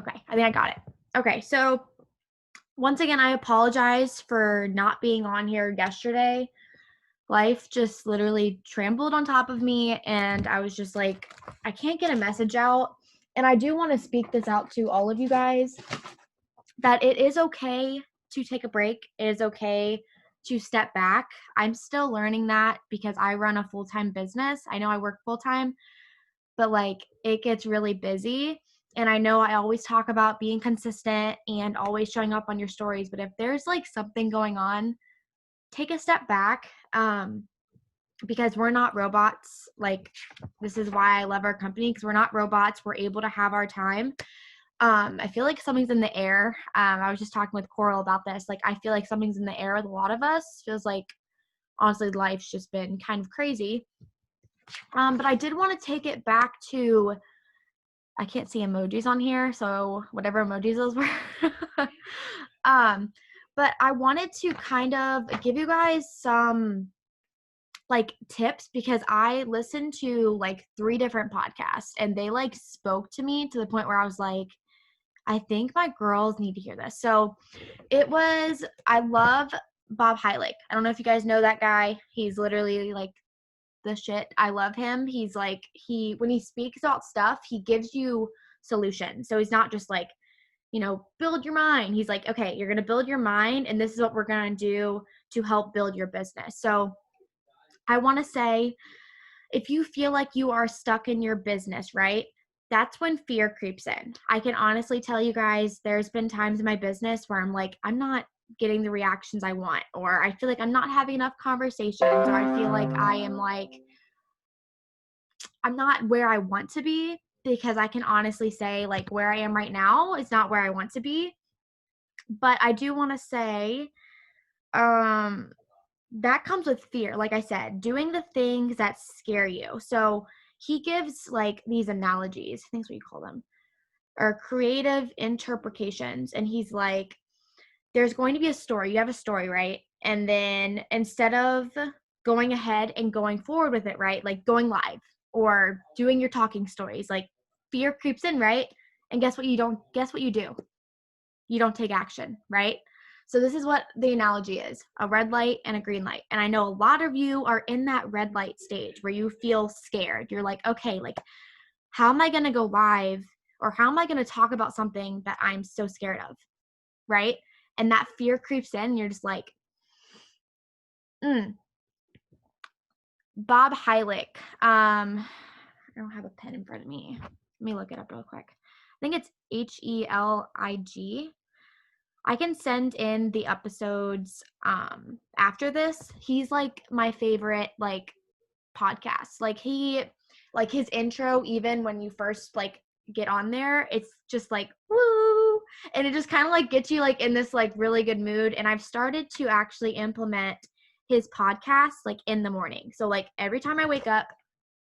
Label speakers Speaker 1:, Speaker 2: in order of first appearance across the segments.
Speaker 1: Okay, I think I got it. Okay, so once again, I apologize for not being on here yesterday. Life just literally trampled on top of me, and I was just like, I can't get a message out. And I do want to speak this out to all of you guys that it is okay to take a break. It is okay to step back. I'm still learning that because I run a full-time business. I know I work full-time, but like it gets really busy. And I know I always talk about being consistent and always showing up on your stories, but if there's like something going on, take a step back. Because we're not robots. Like, this is why I love our company, because we're not robots. We're able to have our time. I feel like something's in the air. I was just talking with Coral about this. Like, I feel like something's in the air with a lot of us. Feels like, honestly, life's just been kind of crazy. But I did want to take it back to, I can't see emojis on here, so whatever emojis those were. But I wanted to kind of give you guys some like tips because I listened to like 3 different podcasts and they like spoke to me to the point where I was like, I think my girls need to hear this. So I love Bob Heilig. I don't know if you guys know that guy. He's literally like the shit. I love him. He's like, when he speaks about stuff, he gives you solutions. So he's not just like, build your mind. He's like, okay, you're going to build your mind and this is what we're going to do to help build your business. So I want to say, if you feel like you are stuck in your business, right? That's when fear creeps in. I can honestly tell you guys, there's been times in my business where I'm like, I'm not getting the reactions I want, or I feel like I'm not having enough conversations, or I feel like I'm not where I want to be, because I can honestly say like where I am right now is not where I want to be. But I do want to say, um, that comes with fear. Like I said, doing the things that scare you. So he gives like these analogies, I think that's what you call them, or creative interpretations. And he's like, there's going to be a story. You have a story, right? And then instead of going ahead and going forward with it, right? Like going live or doing your talking stories, like fear creeps in, right? And guess what you do? You don't take action, right? So this is what the analogy is: a red light and a green light. And I know a lot of you are in that red light stage where you feel scared. You're like, okay, like how am I going to go live, or how am I going to talk about something that I'm so scared of, right? And that fear creeps in and you're just like, Bob Heilig. I don't have a pen in front of me. Let me look it up real quick. I think it's Helig. I can send in the episodes after this. He's like my favorite like podcast. Like his intro, even when you first like get on there, it's just like woo, and it just kind of like gets you like in this like really good mood. And I've started to actually implement his podcast like in the morning. So like every time I wake up,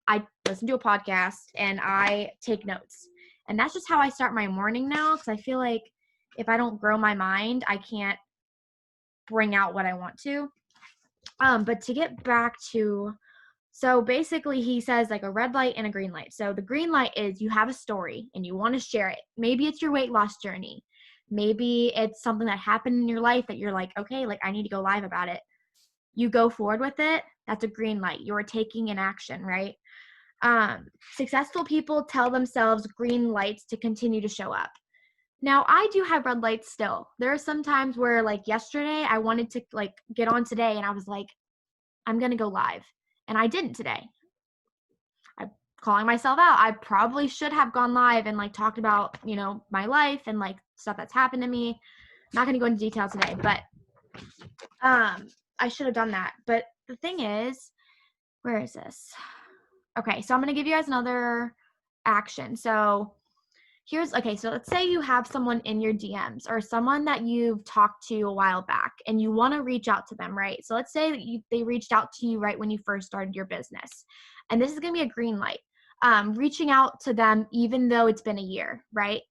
Speaker 1: I listen to a podcast and I take notes. And that's just how I start my morning now, because I feel like if I don't grow my mind, I can't bring out what I want to. But to get back to, so basically he says like a red light and a green light. So the green light is you have a story and you want to share it. Maybe it's your weight loss journey. Maybe it's something that happened in your life that you're like, okay, like I need to go live about it. You go forward with it. That's a green light. You're taking an action, right? Successful people tell themselves green lights to continue to show up. Now, I do have red lights still. There are some times where, like yesterday, I wanted to like get on today and I was like, I'm going to go live. And I didn't today. I'm calling myself out. I probably should have gone live and like talked about, my life and like stuff that's happened to me. I'm not going to go into detail today, but I should have done that. But the thing is, where is this? Okay, so I'm going to give you guys another action. So so let's say you have someone in your DMs or someone that you've talked to a while back and you want to reach out to them, right? So let's say that they reached out to you right when you first started your business. And this is going to be a green light. Reaching out to them even though it's been a year, right?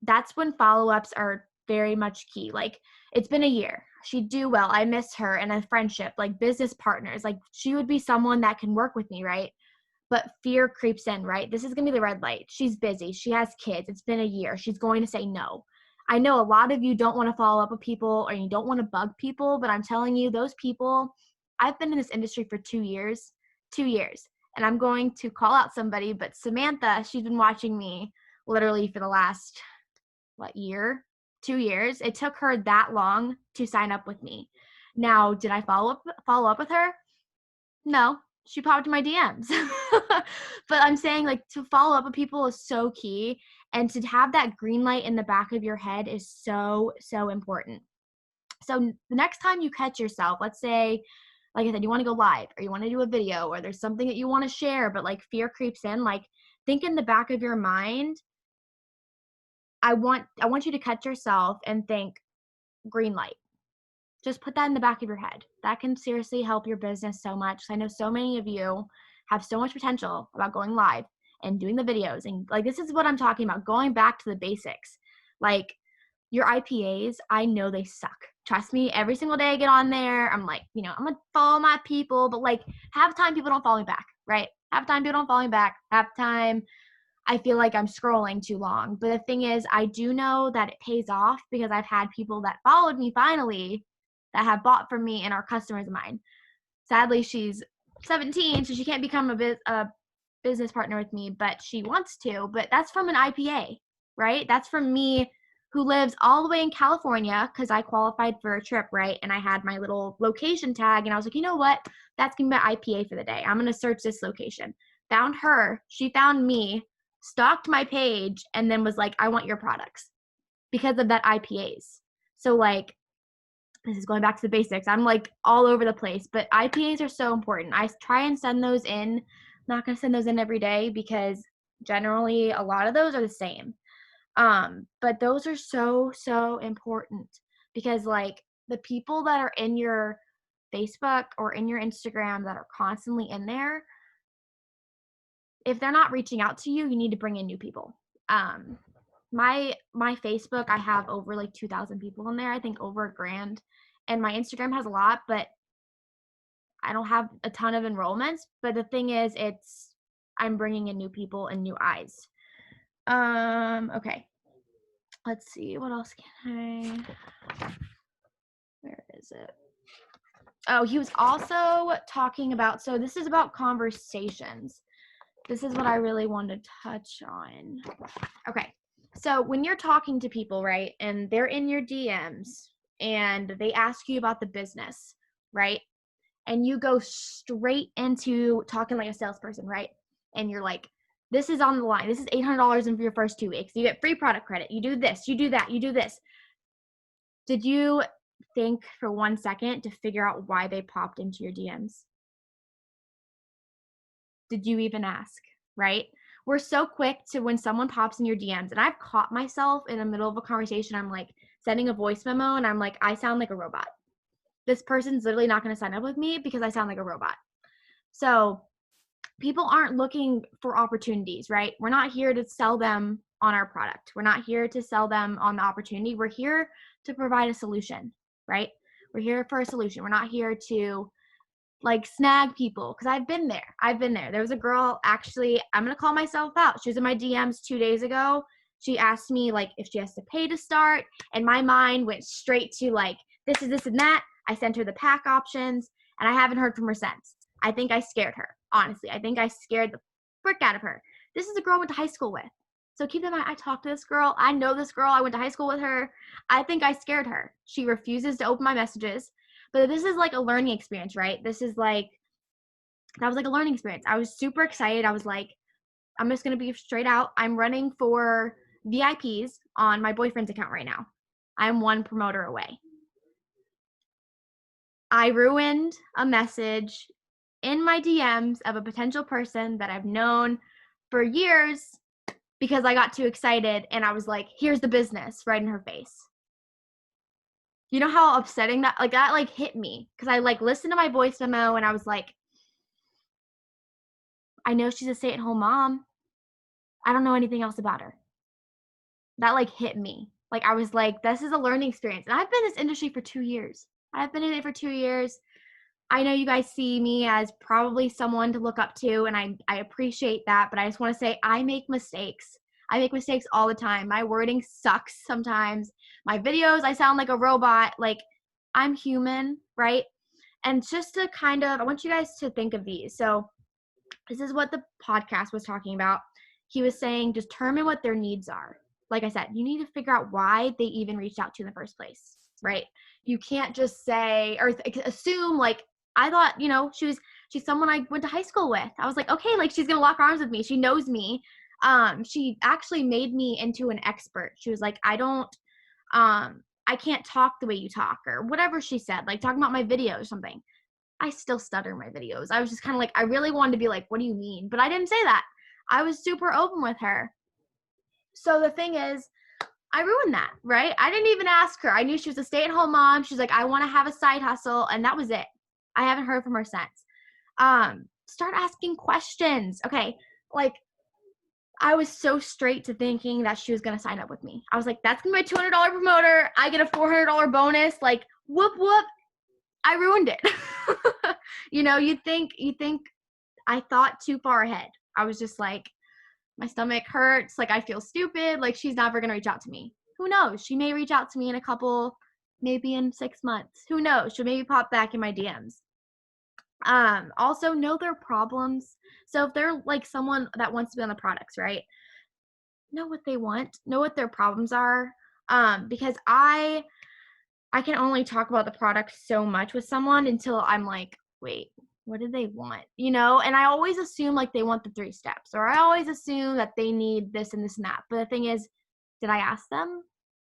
Speaker 1: That's when follow-ups are very much key. Like, it's been a year. She'd do well. I miss her. And a friendship, like business partners, like she would be someone that can work with me, right? but fear creeps in, right? This is going to be the red light. She's busy. She has kids. It's been a year. She's going to say no. I know a lot of you don't want to follow up with people or you don't want to bug people, but I'm telling you, those people, I've been in this industry for 2 years, and I'm going to call out somebody, but Samantha, she's been watching me literally for the last, year? 2 years. It took her that long to sign up with me. Now, did I follow up with her? No, she popped in my DMs. But I'm saying, like, to follow up with people is so key, and to have that green light in the back of your head is so, so important. So the next time you catch yourself, let's say, like I said, you want to go live or you want to do a video or there's something that you want to share, but like fear creeps in, like think in the back of your mind, I want you to catch yourself and think green light. Just put that in the back of your head. That can seriously help your business so much. I know so many of you have so much potential about going live and doing the videos. And like, this is what I'm talking about, going back to the basics. Like your IPAs, I know they suck. Trust me, every single day I get on there, I'm like, I'm going to follow my people, but like half the time people don't follow me back, right? Half the time people don't follow me back. Half the time I feel like I'm scrolling too long. But the thing is, I do know that it pays off because I've had people that followed me finally that have bought from me and are customers of mine. Sadly, she's 17, so she can't become a business partner with me, but she wants to. But that's from an IPA, right? That's from me who lives all the way in California because I qualified for a trip, right? And I had my little location tag, and I was like, you know what? That's going to be my IPA for the day. I'm going to search this location. Found her. She found me, stalked my page, and then was like, I want your products because of that IPAs. So, like, this is going back to the basics. I'm like all over the place, but IPAs are so important. I try and send those in. I'm not going to send those in every day because generally a lot of those are the same. But those are so, so important because like the people that are in your Facebook or in your Instagram that are constantly in there, if they're not reaching out to you, you need to bring in new people. My Facebook, I have over like 2,000 people in there. I think over 1,000. And my Instagram has a lot, but I don't have a ton of enrollments. But the thing is, I'm bringing in new people and new eyes. Okay. Let's see. What else can where is it? Oh, he was also talking about, so this is about conversations. This is what I really wanted to touch on. Okay. So when you're talking to people, right, and they're in your DMs and they ask you about the business, right, and you go straight into talking like a salesperson, right, and you're like, this is on the line. This is $800 in your first 2 weeks. You get free product credit. You do this. You do that. You do this. Did you think for 1 second to figure out why they popped into your DMs? Did you even ask, right? We're so quick to when someone pops in your DMs, and I've caught myself in the middle of a conversation, I'm like sending a voice memo and I'm like, I sound like a robot. This person's literally not going to sign up with me because I sound like a robot. So people aren't looking for opportunities, right? We're not here to sell them on our product. We're not here to sell them on the opportunity. We're here to provide a solution, right? We're here for a solution. We're not here to like snag people because I've been there. There was a girl, actually, I'm going to call myself out. She was in my DMs 2 days ago. She asked me like if she has to pay to start, and my mind went straight to like, this is this and that. I sent her the pack options and I haven't heard from her since. I think I scared her. Honestly, I think I scared the frick out of her. This is a girl I went to high school with. So keep in mind, I talked to this girl. I know this girl. I went to high school with her. I think I scared her. She refuses to open my messages. But this is like a learning experience, right? That was like a learning experience. I was super excited. I was like, I'm just going to be straight out. I'm running for VIPs on my boyfriend's account right now. I'm one promoter away. I ruined a message in my DMs of a potential person that I've known for years because I got too excited and I was like, here's the business right in her face. You know how upsetting that like hit me because I like listened to my voice memo and I was like, I know she's a stay-at-home mom. I don't know anything else about her. That like hit me. Like I was like, this is a learning experience. And I've been in this industry for 2 years. I've been in it for 2 years. I know you guys see me as probably someone to look up to, and I appreciate that, but I just want to say I make mistakes. I make mistakes all the time. My wording sucks sometimes. My videos, I sound like a robot. Like, I'm human, right? And just to kind of, I want you guys to think of these. So this is what the podcast was talking about. He was saying determine what their needs are. Like I said, you need to figure out why they even reached out to you in the first place, right? You can't just say or assume like I thought, she's someone I went to high school with. I was like, okay, like she's gonna lock arms with me. She knows me. She actually made me into an expert. She was like, I can't talk the way you talk or whatever she said, like talking about my video or something. I still stutter in my videos. I was just kind of like, I really wanted to be like, what do you mean? But I didn't say that. I was super open with her. So the thing is, I ruined that, right? I didn't even ask her. I knew she was a stay-at-home mom. She's like, I want to have a side hustle. And that was it. I haven't heard from her since. Start asking questions. Okay. Like, I was so straight to thinking that she was going to sign up with me. I was like, that's going to be my $200 promoter. I get a $400 bonus. Like, whoop, whoop. I ruined it. You think I thought too far ahead. I was just like, my stomach hurts. Like, I feel stupid. Like, she's never going to reach out to me. Who knows? She may reach out to me in maybe in 6 months. Who knows? She'll maybe pop back in my DMs. Also know their problems. So if they're like someone that wants to be on the products, right? Know what they want, know what their problems are. Because I can only talk about the product so much with someone until I'm like, wait, what do they want? And I always assume like they want the 3 steps, or I always assume that they need this and this and that. But the thing is, did I ask them?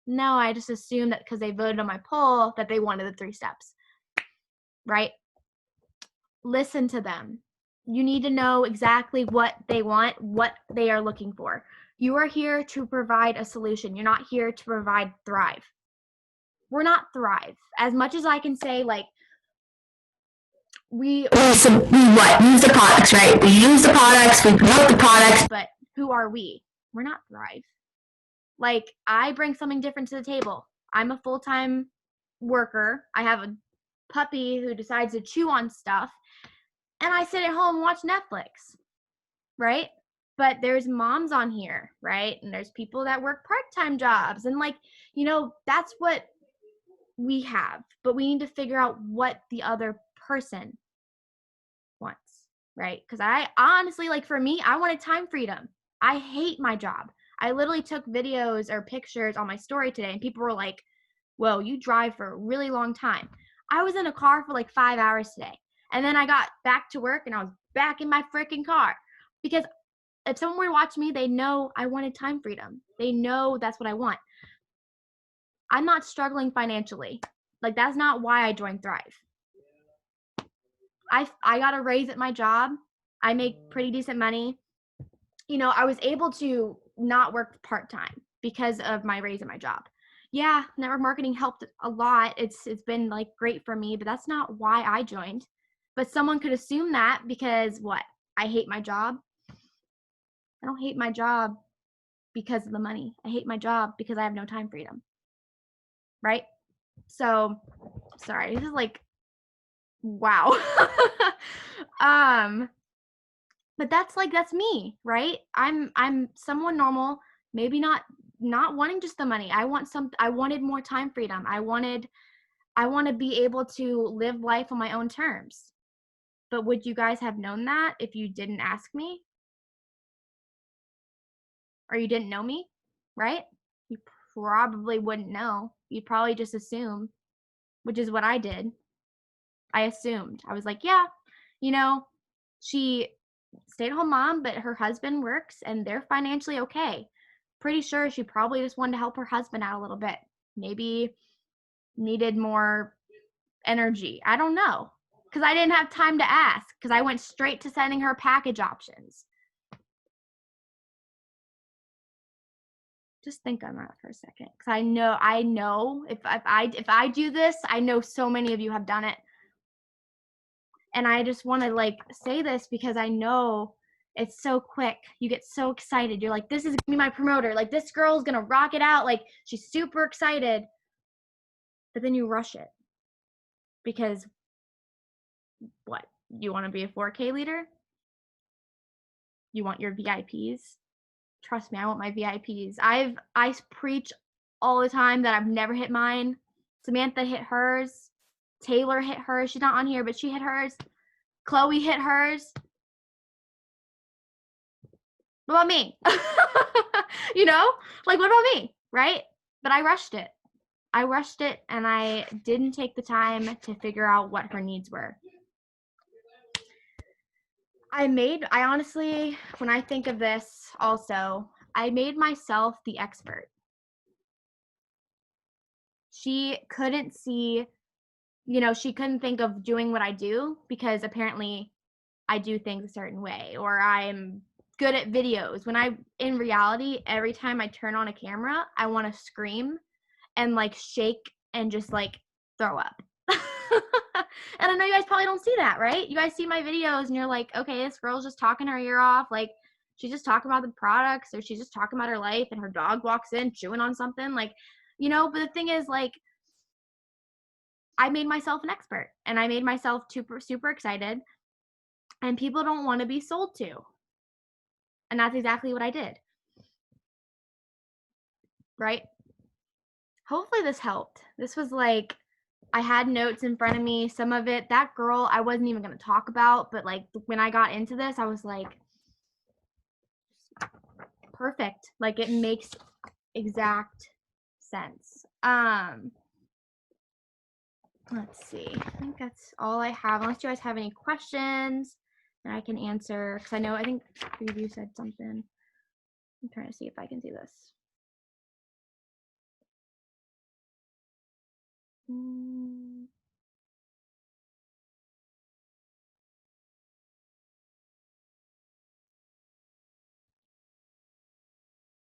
Speaker 1: No, I just assumed that because they voted on my poll that they wanted the 3 steps, right? Listen to them. You need to know exactly what they want, what they are looking for. You are here to provide a solution. You're not here to provide Thrive. We're not Thrive. As much as I can say, like, we use the products, right? We use the products, we promote the products, but who are we? We're not Thrive. Like, I bring something different to the table. I'm a full-time worker. I have a puppy who decides to chew on stuff, and I sit at home and watch Netflix, right? But there's moms on here, right? And there's people that work part-time jobs, and like, that's what we have. But we need to figure out what the other person wants, right? Because I honestly, like, for me, I wanted time freedom. I hate my job. I literally took videos or pictures on my story today, and people were like, whoa, you drive for a really long time. I was in a car for like 5 hours today. And then I got back to work and I was back in my freaking car. Because if someone were to watch me, they know I wanted time freedom. They know that's what I want. I'm not struggling financially. Like, that's not why I joined Thrive. I got a raise at my job. I make pretty decent money. I was able to not work part-time because of my raise at my job. Yeah, network marketing helped a lot. It's been like great for me, but that's not why I joined. But someone could assume that because what? I hate my job. I don't hate my job because of the money. I hate my job because I have no time freedom. Right? So, sorry. This is like, wow. But that's me, right? I'm someone normal, maybe not wanting just the money. I wanted more time freedom. I want to be able to live life on my own terms. But would you guys have known that if you didn't ask me? Or you didn't know me, right? You probably wouldn't know. You'd probably just assume, which is what I did. I assumed. I was like, yeah, she stay-at-home mom, but her husband works and they're financially okay. Pretty sure she probably just wanted to help her husband out a little bit. Maybe needed more energy. I don't know. Because I didn't have time to ask because I went straight to sending her package options. Just think on that for a second. Because I know if I do this, I know so many of you have done it. And I just want to like say this because I know it's so quick. You get so excited. You're like, this is gonna be my promoter. Like, this girl's gonna rock it out. Like, she's super excited. But then you rush it because What? You want to be a 4K leader? You want your VIPs? Trust me, I want my VIPs. I preach all the time that I've never hit mine. Samantha hit hers. Taylor hit hers. She's not on here, but she hit hers. Chloe hit hers. What about me? You know? Like, what about me? Right? But I rushed it. And I didn't take the time to figure out what her needs were. I honestly, when I think of this also, I made myself the expert. She couldn't see, she couldn't think of doing what I do because apparently I do things a certain way or I'm good at videos. In reality, every time I turn on a camera, I want to scream and like shake and just like throw up. And I know you guys probably don't see that, right? You guys see my videos and you're like, okay, this girl's just talking her ear off. Like, she's just talking about the products or she's just talking about her life and her dog walks in chewing on something. Like, but the thing is, like, I made myself an expert and I made myself super, super excited. And people don't want to be sold to. And that's exactly what I did. Right? Hopefully this helped. This was like, I had notes in front of me. Some of it, that girl, I wasn't even going to talk about. But like when I got into this, I was like, perfect. Like it makes exact sense. Let's see. I think that's all I have. Unless you guys have any questions that I can answer. Because I think Preview said something. I'm trying to see if I can see this.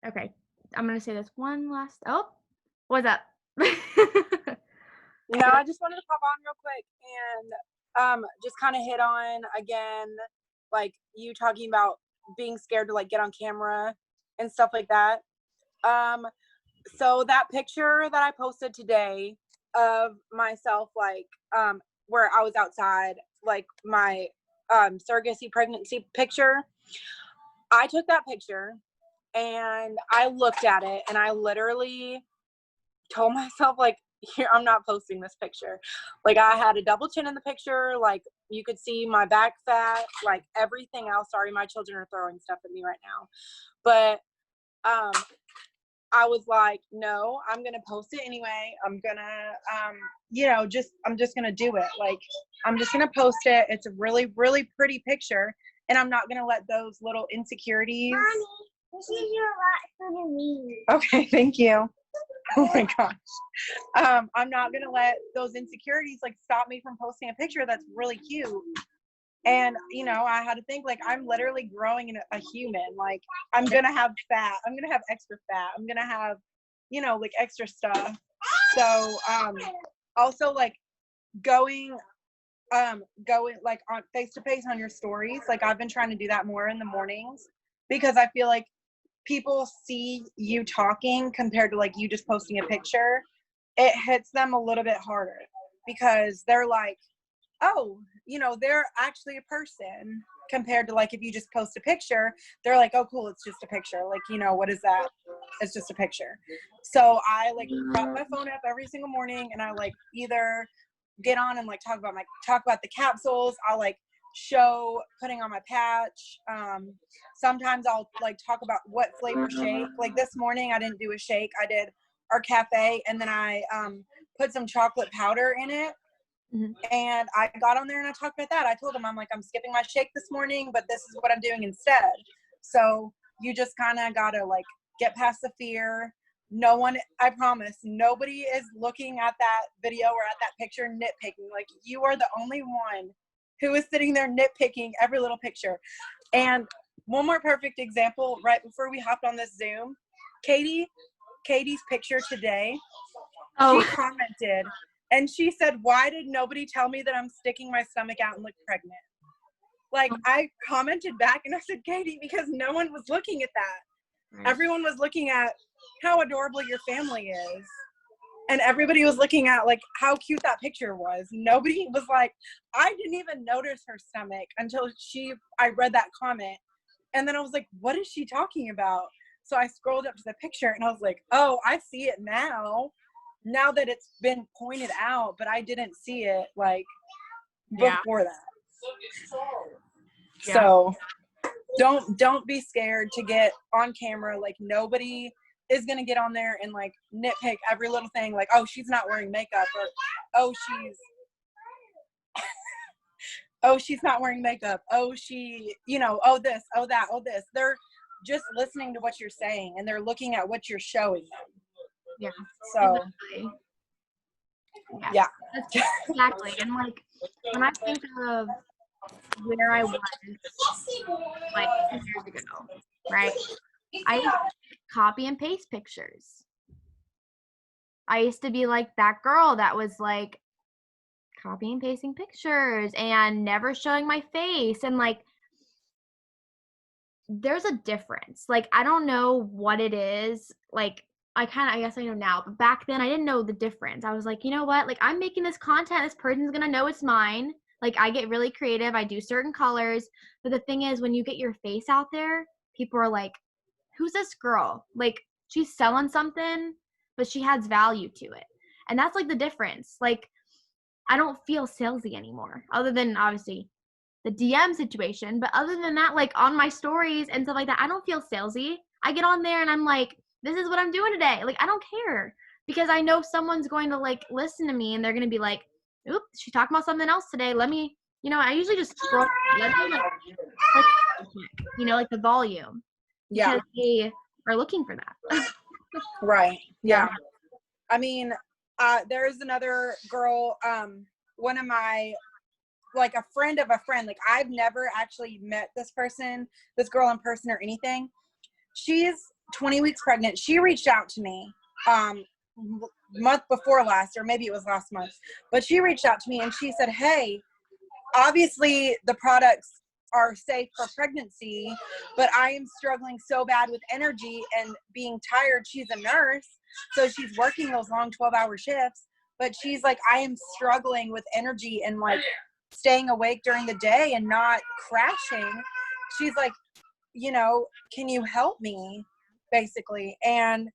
Speaker 1: Okay, I'm gonna say this one last. Oh, what's up?
Speaker 2: No, I just wanted to pop on real quick and just kind of hit on again, like you talking about being scared to like get on camera and stuff like that. So that picture that I posted today of myself, like where I was outside, like my surrogacy pregnancy picture, I took that picture and I looked at it and I literally told myself, like, here, I'm not posting this picture. Like, I had a double chin in the picture. Like, you could see my back fat, like everything else. Sorry, my children are throwing stuff at me right now. But I was like, no, I'm going to post it anyway. I'm going to, I'm just going to do it. Like, I'm just going to post it. It's a really, really pretty picture. And I'm not going to let those little insecurities. Mommy, this is your lot for me. Okay, thank you. Oh my gosh. I'm not going to let those insecurities like stop me from posting a picture that's really cute. And, I had to think, like, I'm literally growing in a human. Like, I'm going to have fat. I'm going to have extra fat. I'm going to have, like extra stuff. So, also like going like on face to face on your stories. Like, I've been trying to do that more in the mornings because I feel like people see you talking compared to like you just posting a picture. It hits them a little bit harder because they're like, oh, they're actually a person, compared to like if you just post a picture, they're like, oh cool, it's just a picture. Like, what is that? It's just a picture. So I like prop my phone up every single morning and I like either get on and like talk about the capsules. I'll like show putting on my patch. Sometimes I'll like talk about what flavor shake. Like this morning I didn't do a shake. I did our cafe and then I put some chocolate powder in it. Mm-hmm. And I got on there and I talked about that. I told him, I'm like, I'm skipping my shake this morning, but this is what I'm doing instead. So you just kind of got to like get past the fear. No one, I promise, nobody is looking at that video or at that picture nitpicking. Like, you are the only one who is sitting there nitpicking every little picture. And one more perfect example, right before we hopped on this Zoom, Katie's picture today, she commented and she said, why did nobody tell me that I'm sticking my stomach out and look pregnant? Like, I commented back and I said, Katie, because no one was looking at that. Right. Everyone was looking at how adorable your family is. And everybody was looking at like how cute that picture was. Nobody was like, I didn't even notice her stomach until I read that comment. And then I was like, what is she talking about? So I scrolled up to the picture and I was like, oh, I see it now that it's been pointed out, but I didn't see it like before that.
Speaker 1: Yeah.
Speaker 2: So don't be scared to get on camera. Like nobody is gonna get on there and like nitpick every little thing, like, oh, she's not wearing makeup, or she's not wearing makeup, she, oh this, oh that, oh this. They're just listening to what you're saying and they're looking at what you're showing them.
Speaker 1: Yeah.
Speaker 2: So
Speaker 1: exactly.
Speaker 2: yeah.
Speaker 1: Exactly. And like when I think of where I was like 2 years ago, right? I used to copy and paste pictures. I used to be like that girl that was like copying and pasting pictures and never showing my face. And like there's a difference. Like I don't know what it is. Like I guess I know now, but back then I didn't know the difference. I was like, you know what? Like I'm making this content, this person's gonna know it's mine. Like I get really creative, I do certain colors. But the thing is, when you get your face out there, people are like, who's this girl? Like she's selling something, but she has value to it. And that's like the difference. Like I don't feel salesy anymore, other than obviously the DM situation. But other than that, like on my stories and stuff like that, I don't feel salesy. I get on there and I'm like, this is what I'm doing today. Like I don't care, because I know someone's going to like listen to me and they're going to be like, oops, she's talking about something else today. Let me, I usually just scroll, let me like the volume.
Speaker 2: Yeah.
Speaker 1: Because they are looking for that.
Speaker 2: Right. Yeah. I mean, there's another girl, one of my, like a friend of a friend, like I've never actually met this girl in person or anything. She's 20 weeks pregnant. She reached out to me, month before last, or maybe it was last month, but she reached out to me and she said, hey, obviously the products are safe for pregnancy, but I am struggling so bad with energy and being tired. She's a nurse, so she's working those long 12-hour shifts, but she's like, I am struggling with energy and like staying awake during the day and not crashing. She's like, can you help me, basically? And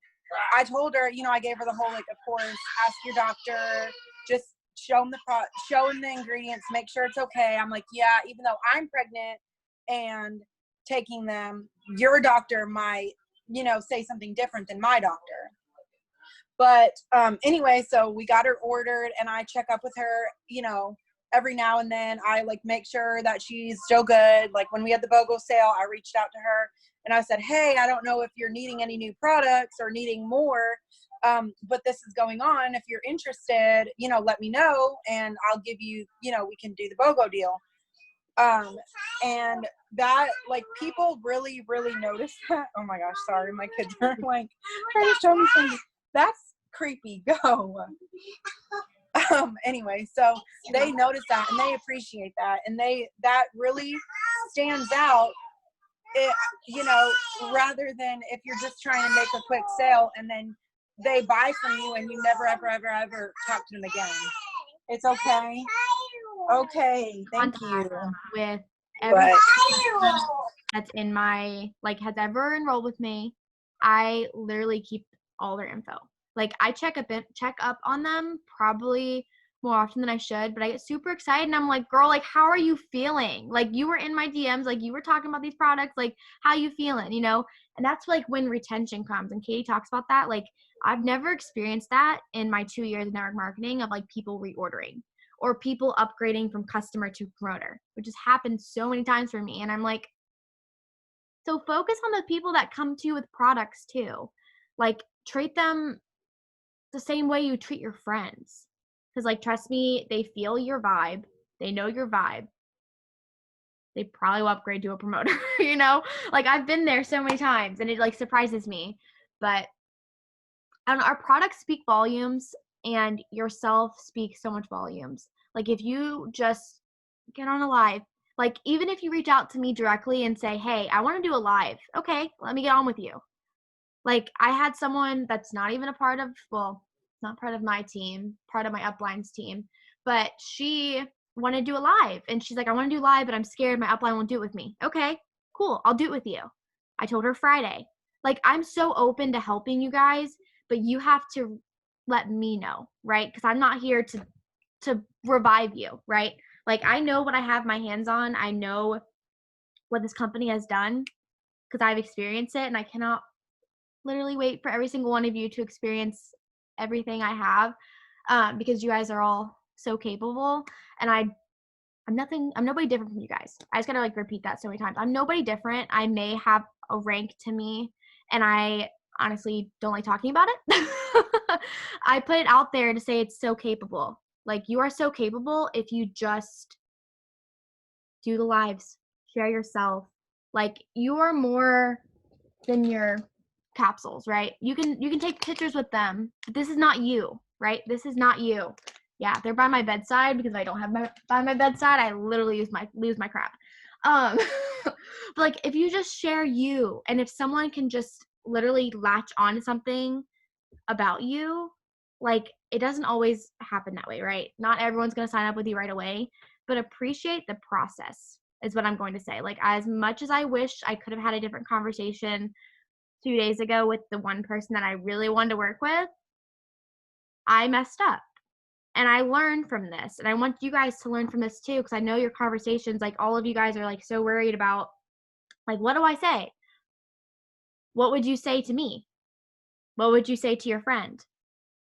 Speaker 2: I told her, I gave her the whole, like, of course, ask your doctor, just show them the ingredients, make sure it's okay. I'm like, yeah, even though I'm pregnant and taking them, your doctor might, say something different than my doctor. But anyway, so we got her ordered and I check up with her, every now and then. I like make sure that she's still good. Like when we had the BOGO sale, I reached out to her and I said, hey, I don't know if you're needing any new products or needing more, but this is going on. If you're interested, let me know and I'll give you, we can do the BOGO deal. And that, like, people really, really notice that. Oh my gosh, sorry, my kids are like trying to show me something. That's creepy. Go. Anyway, so they notice that and they appreciate that, and that really stands out. Rather than if you're just trying to make a quick sale and then they buy from you and you never ever talk to them again. It's okay. Okay, thank you.
Speaker 1: With everyone that's in my, like, has ever enrolled with me, I literally keep all their info. Like I check up on them probably more often than I should, but I get super excited and I'm like, girl, like, how are you feeling? Like you were in my DMs, like you were talking about these products, like how you feeling, And that's like when retention comes, and Katie talks about that. Like I've never experienced that in my 2 years of network marketing of like people reordering or people upgrading from customer to promoter, which has happened so many times for me. And I'm like, so focus on the people that come to you with products too. Like treat them the same way you treat your friends. Because, like, trust me, they feel your vibe. They know your vibe. They probably will upgrade to a promoter, Like, I've been there so many times, and it, like, surprises me. But, I don't know, our products speak volumes, and yourself speaks so much volumes. Like, if you just get on a live, like, even if you reach out to me directly and say, hey, I want to do a live. Okay, let me get on with you. Like, I had someone that's not even a part of, well, not part of my team, part of my uplines team, but she wanted to do a live. And she's like, I want to do live, but I'm scared my upline won't do it with me. Okay, cool. I'll do it with you. I told her Friday. Like, I'm so open to helping you guys, but you have to let me know, right? Because I'm not here to revive you, right? Like, I know what I have my hands on. I know what this company has done because I've experienced it, and I cannot literally wait for every single one of you to experience everything I have, because you guys are all so capable, and I'm nobody different from you guys. I just gotta like repeat that so many times. I'm nobody different. I may have a rank to me, and I honestly don't like talking about it. I put it out there to say it's so capable. Like, you are so capable if you just do the lives, share yourself. Like, you are more than your capsules, right? You can take pictures with them, but this is not you, right? This is not you. Yeah, they're by my bedside because if I don't have my by my bedside, I literally lose my crap. But like, if you just share you, and if someone can just literally latch on to something about you, like, it doesn't always happen that way, right? Not everyone's going to sign up with you right away, but appreciate the process is what I'm going to say. Like, as much as I wish I could have had a different conversation 2 days ago with the one person that I really wanted to work with, I messed up. And I learned from this. And I want you guys to learn from this too, because I know your conversations, like, all of you guys are like so worried about, like, what do I say? What would you say to me? What would you say to your friend?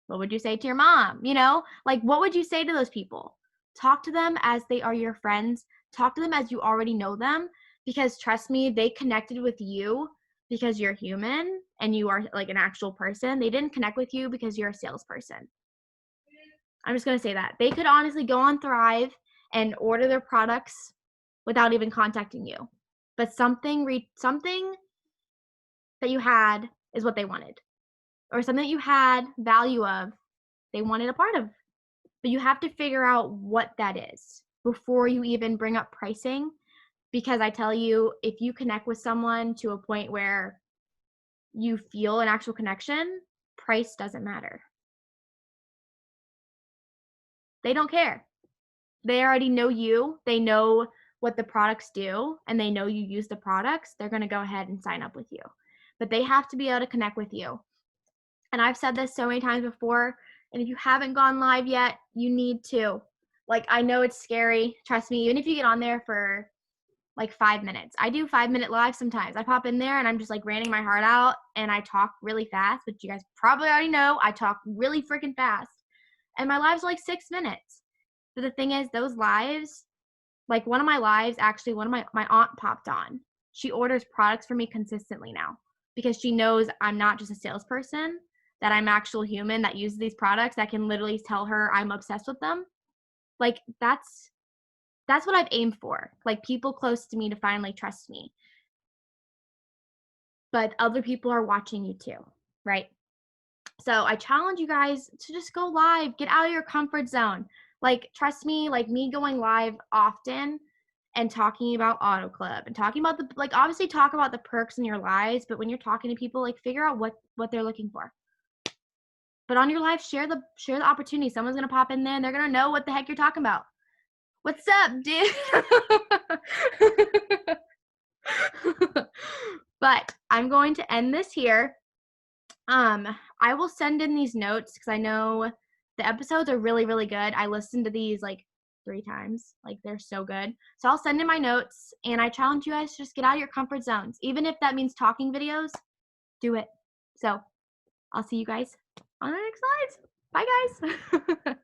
Speaker 1: What would you say to your mom? You know, like, what would you say to those people? Talk to them as they are your friends. Talk to them as you already know them, because trust me, they connected with you because you're human and you are like an actual person. They didn't connect with you because you're a salesperson. I'm just going to say that. They could honestly go on Thrive and order their products without even contacting you. But something that you had is what they wanted. Or something that you had value of, they wanted a part of. But you have to figure out what that is before you even bring up pricing. Because I tell you, if you connect with someone to a point where you feel an actual connection, price doesn't matter. They don't care. They already know you. They know what the products do, and they know you use the products. They're going to go ahead and sign up with you. But they have to be able to connect with you. And I've said this so many times before, and if you haven't gone live yet, you need to. Like, I know it's scary. Trust me, even if you get on there for like 5 minutes. I do 5-minute live sometimes. I pop in there and I'm just like ranting my heart out, and I talk really fast, which you guys probably already know. I talk really freaking fast. And my lives are like 6 minutes. But the thing is, those lives, like one of my lives, actually, my aunt popped on. She orders products for me consistently now because she knows I'm not just a salesperson, that I'm an actual human that uses these products that can literally tell her I'm obsessed with them. Like, that's what I've aimed for. Like, people close to me to finally trust me. But other people are watching you too, right? So I challenge you guys to just go live, get out of your comfort zone. Like, trust me, like me going live often and talking about Auto Club and talking about like, obviously talk about the perks in your lives, but when you're talking to people, like, figure out what they're looking for. But on your live, share the opportunity. Someone's gonna pop in there and they're gonna know what the heck you're talking about. What's up, dude? But I'm going to end this here. I will send in these notes because I know the episodes are really, really good. I listened to these like 3 times. Like, they're so good. So I'll send in my notes, and I challenge you guys to just get out of your comfort zones. Even if that means talking videos, do it. So I'll see you guys on the next slides. Bye, guys.